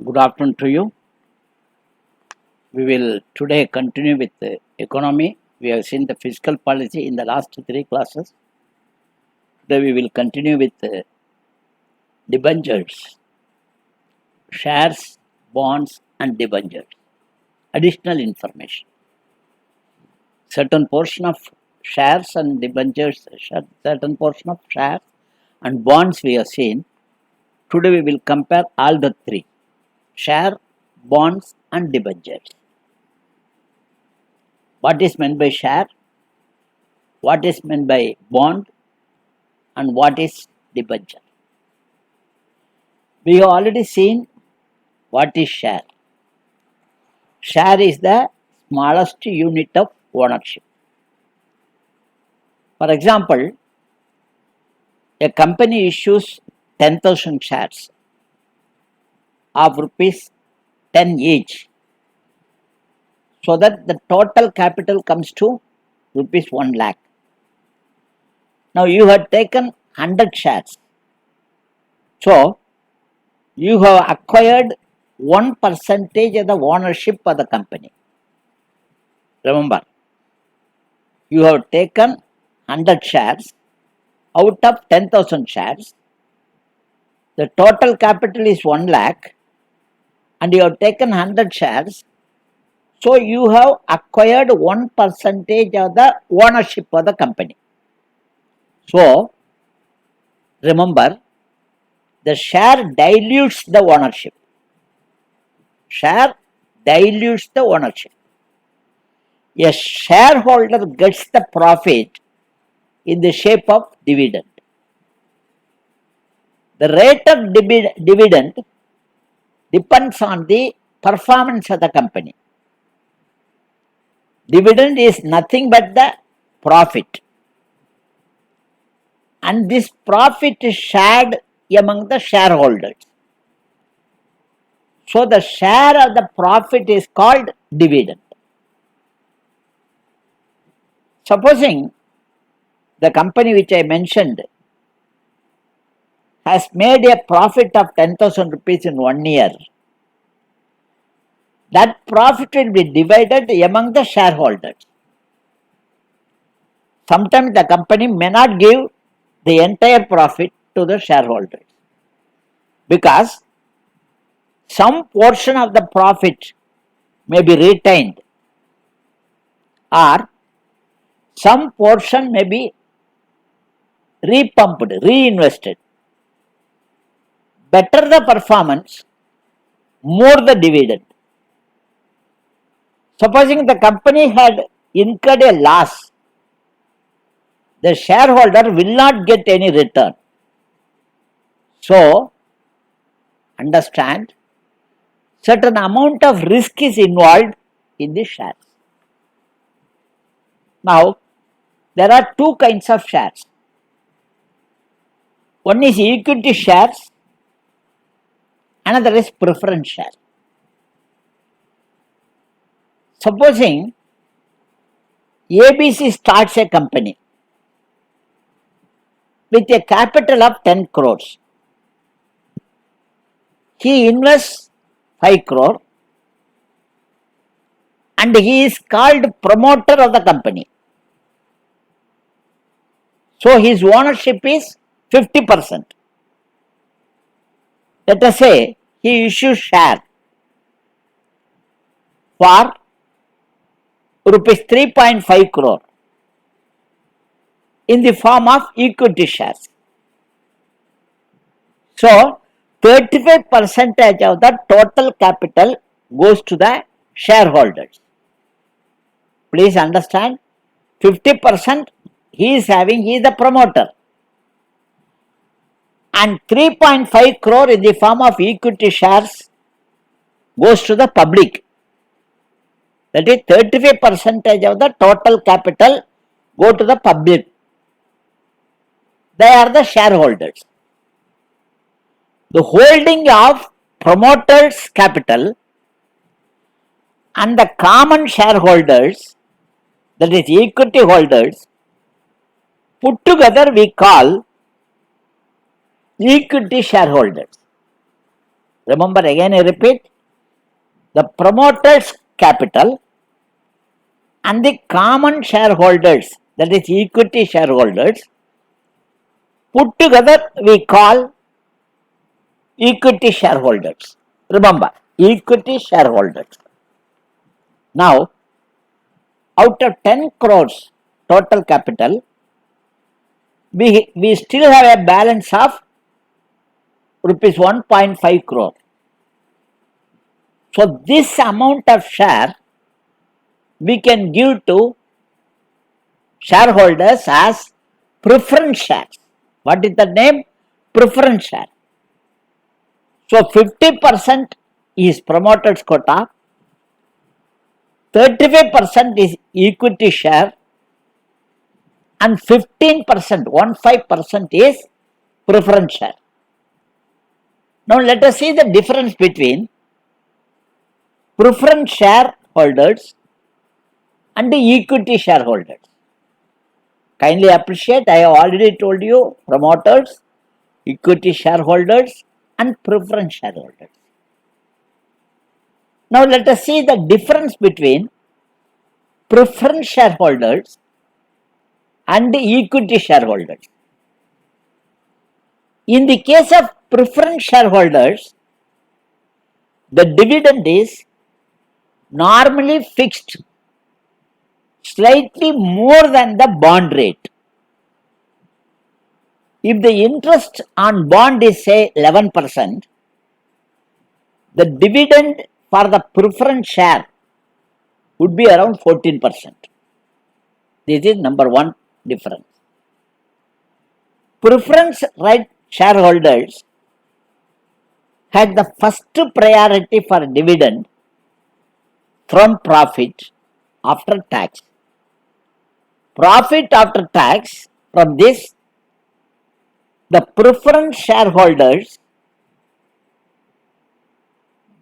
Good afternoon to you. We will today continue with the economy. We have seen the fiscal policy in the last three classes. Today we will continue with debentures, shares, bonds, and debentures. Additional information. Certain portion of shares and debentures, certain portion of shares and bonds we have seen. Today we will compare all the three: share, bonds, and debentures. What is meant by share? What is meant by bond? And what is debenture? We have already seen what is share. Share is the smallest unit of ownership. For example, a company issues 10,000 shares of rupees 10 each, so that the total capital comes to rupees 1 lakh. Now you have taken 100 shares. So you have acquired 1% of the ownership of the company. Remember, you have taken 100 shares out of 10,000 shares. The total capital is 1 lakh and you have taken 100 shares. So you have acquired 1% of the ownership of the company. So remember, the share dilutes the ownership. Share dilutes the ownership. A shareholder gets the profit in the shape of dividend. The rate of dividend depends on the performance of the company. Dividend is nothing but the profit, and this profit is shared among the shareholders. So the share of the profit is called dividend. Supposing the company which I mentioned has made a profit of 10,000 rupees in 1 year, that profit will be divided among the shareholders. Sometimes the company may not give the entire profit to the shareholders, because some portion of the profit may be retained or some portion may be repumped, reinvested. Better the performance, more the dividend. Supposing the company had incurred a loss, the shareholder will not get any return. So, understand, certain amount of risk is involved in the shares. Now, there are two kinds of shares. One is equity shares, another is preference share. Supposing ABC starts a company with a capital of 10 crores. He invests 5 crore and he is called promoter of the company. So his ownership is 50%. Let us say he issues share for rupees 3.5 crore in the form of equity shares. So 35% of the total capital goes to the shareholders. Please understand, 50% he is the promoter, and 3.5 crore in the form of equity shares goes to the public. That is 35% of the total capital go to the public. They are the shareholders. The holding of promoters' capital and the common shareholders, that is equity holders, put together we call equity shareholders. Remember, again I repeat, the promoter's capital and the common shareholders, that is equity shareholders, put together we call equity shareholders. Remember, equity shareholders. Now, out of 10 crores total capital, we still have a balance of rupees 1.5 crore. So, this amount of share we can give to shareholders as preference shares. What is the name? Preference share. So 50% is promoter's quota, 35% is equity share, and 15% is preference share. Now let us see the difference between preference shareholders and the equity shareholders. Kindly appreciate, I have already told you promoters, equity shareholders and preference shareholders. Now let us see the difference between preference shareholders and the equity shareholders. In the case of preference shareholders, the dividend is normally fixed slightly more than the bond rate. If the interest on bond is say 11%, the dividend for the preference share would be around 14%. This is number one difference. Preference right shareholders had the first priority for dividend from profit after tax. Profit after tax, from this, the preference shareholders,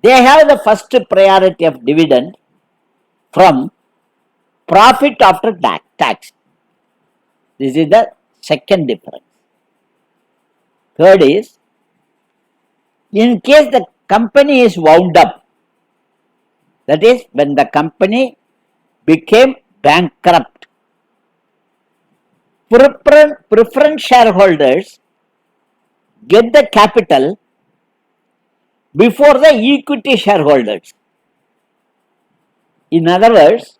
they have the first priority of dividend from profit after tax. This is the second difference. Third is, in case the company is wound up, that is when the company became bankrupt, preference shareholders get the capital before the equity shareholders. In other words,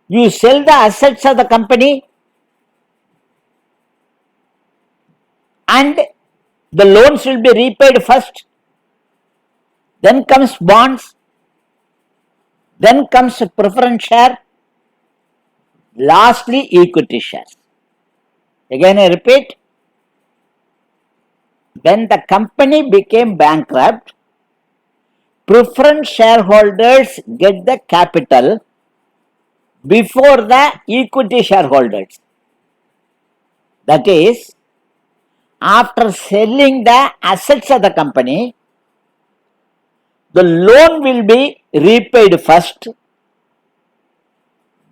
you sell the assets of the company and the loans will be repaid first, then comes bonds, then comes preference share, lastly equity shares. Again I repeat, when the company became bankrupt, preference shareholders get the capital before the equity shareholders. That is, after selling the assets of the company, the loan will be repaid first,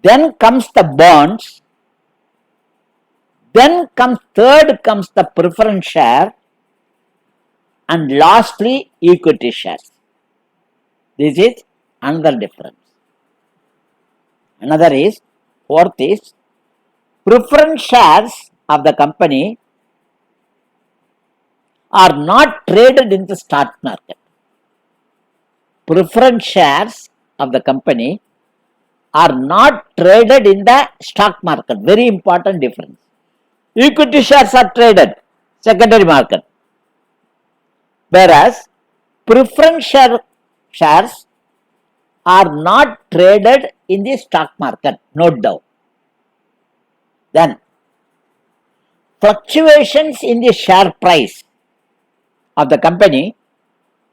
then comes the bonds, then third comes the preference share, and lastly equity shares. This is another difference. Another is, fourth is, preference shares of the company are not traded in the stock market. Preference shares of the company are not traded in the stock market. Very important difference. Equity shares are traded, secondary market. Whereas preference shares are not traded in the stock market. Note down. Then, fluctuations in the share price of the company,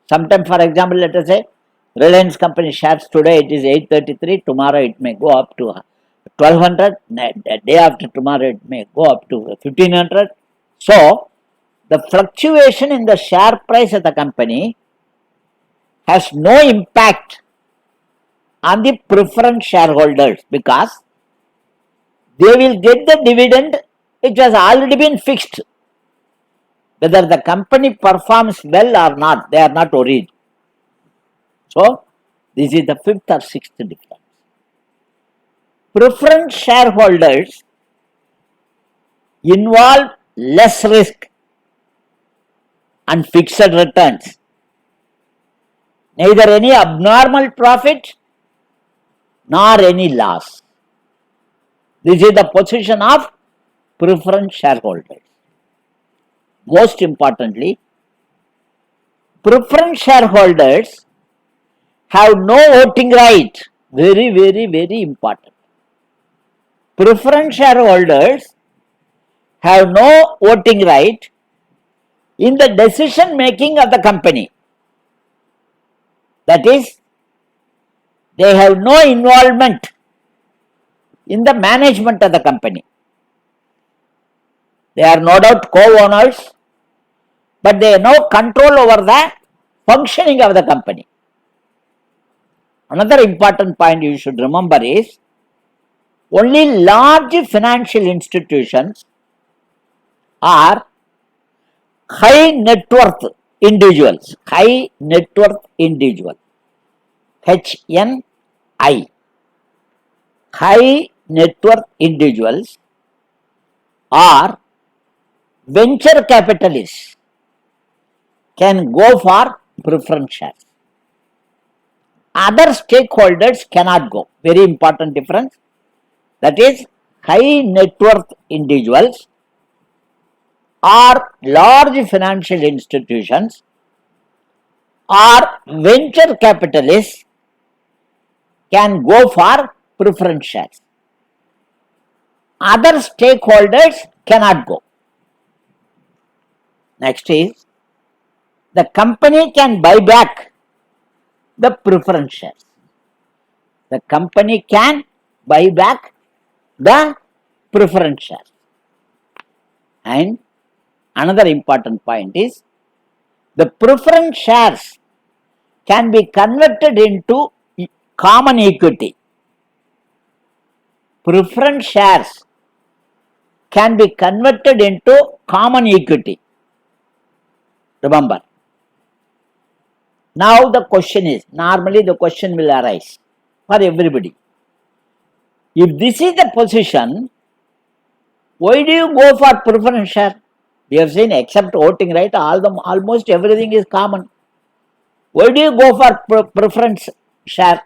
sometimes for example, let us say, Reliance company shares today it is 833, tomorrow it may go up to 1200, day after tomorrow it may go up to 1500. So, the fluctuation in the share price of the company has no impact on the preference shareholders because they will get the dividend which has already been fixed. whether the company performs well or not, they are not worried. So, this is the fifth or sixth difference. Preference shareholders involve less risk and fixed returns, neither any abnormal profit nor any loss. This is the position of preference shareholders. Most importantly, preference shareholders have no voting right. Very, very, very important. Preference shareholders have no voting right in the decision making of the company. That is, they have no involvement in the management of the company. They are no doubt co-owners, but they have no control over the functioning of the company. Another important point you should remember is only large financial institutions are high net worth individuals, high net worth individual, HNI, high net worth individuals or venture capitalists can go for preference shares. Other stakeholders cannot go. Very important difference. That is, high net worth individuals or large financial institutions or venture capitalists can go for preference shares. Other stakeholders cannot go. Next is, the company can buy back the preference shares. The company can buy back the preference shares. And another important point is, the preference shares can be converted into common equity. Preference shares can be converted into common equity. Remember. Now the question is, normally the question will arise for everybody. If this is the position, why do you go for preference share? We have seen except voting right, almost everything is common. Why do you go for preference share?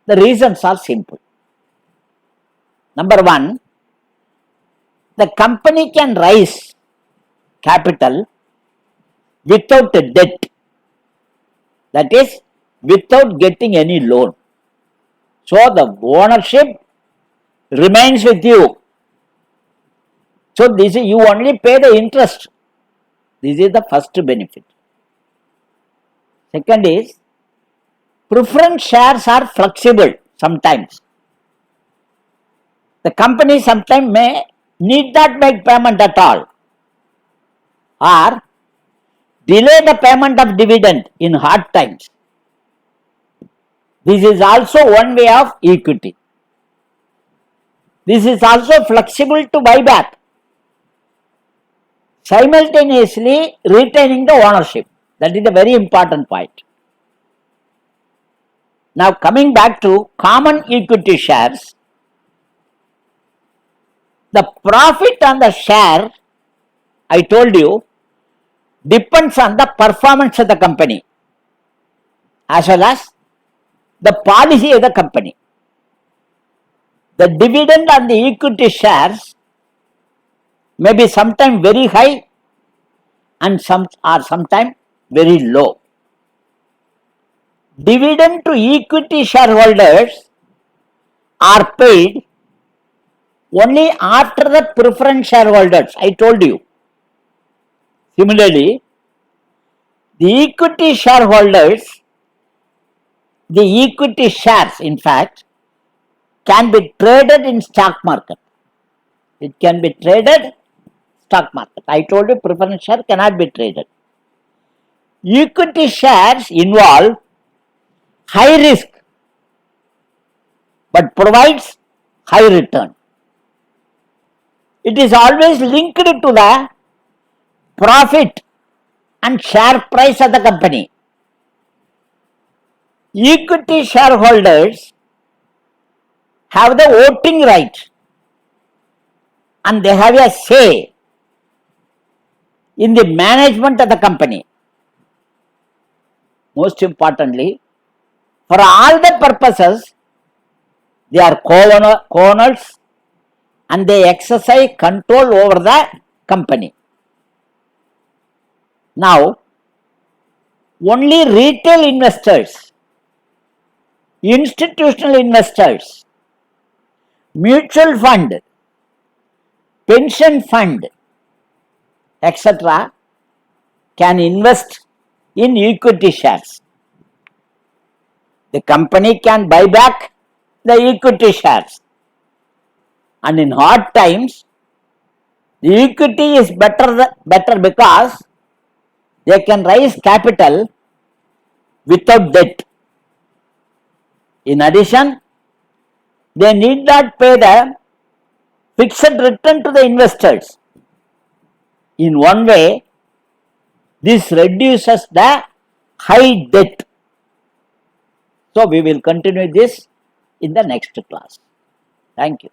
The reasons are simple. Number one, the company can raise capital without a debt. That is, without getting any loan. So the ownership remains with you. So this is, you only pay the interest. This is the first benefit. Second is, preference shares are flexible sometimes. The company sometimes may need not make payment at all, or delay the payment of dividend in hard times. This is also one way of equity. This is also flexible to buy back, simultaneously retaining the ownership. That is a very important point. Now coming back to common equity shares, the profit on the share, I told you, depends on the performance of the company as well as the policy of the company. The dividend on the equity shares may be sometimes very high and sometimes very low. Dividend to equity shareholders are paid only after the preference shareholders, I told you. Similarly, the equity shareholders, the equity shares in fact, can be traded in stock market. It can be traded stock market. I told you preference share cannot be traded. Equity shares involve high risk but provides high return. It is always linked to the profit and share price of the company. Equity shareholders have the voting right and they have a say in the management of the company. Most importantly, for all the purposes, they are co-owners and they exercise control over the company. Now, only retail investors, institutional investors, mutual fund, pension fund, etc. can invest in equity shares. The company can buy back the equity shares. And in hard times, the equity is better because they can raise capital without debt. In addition, they need not pay the fixed return to the investors. In one way, this reduces the high debt. So we will continue this in the next class. Thank you.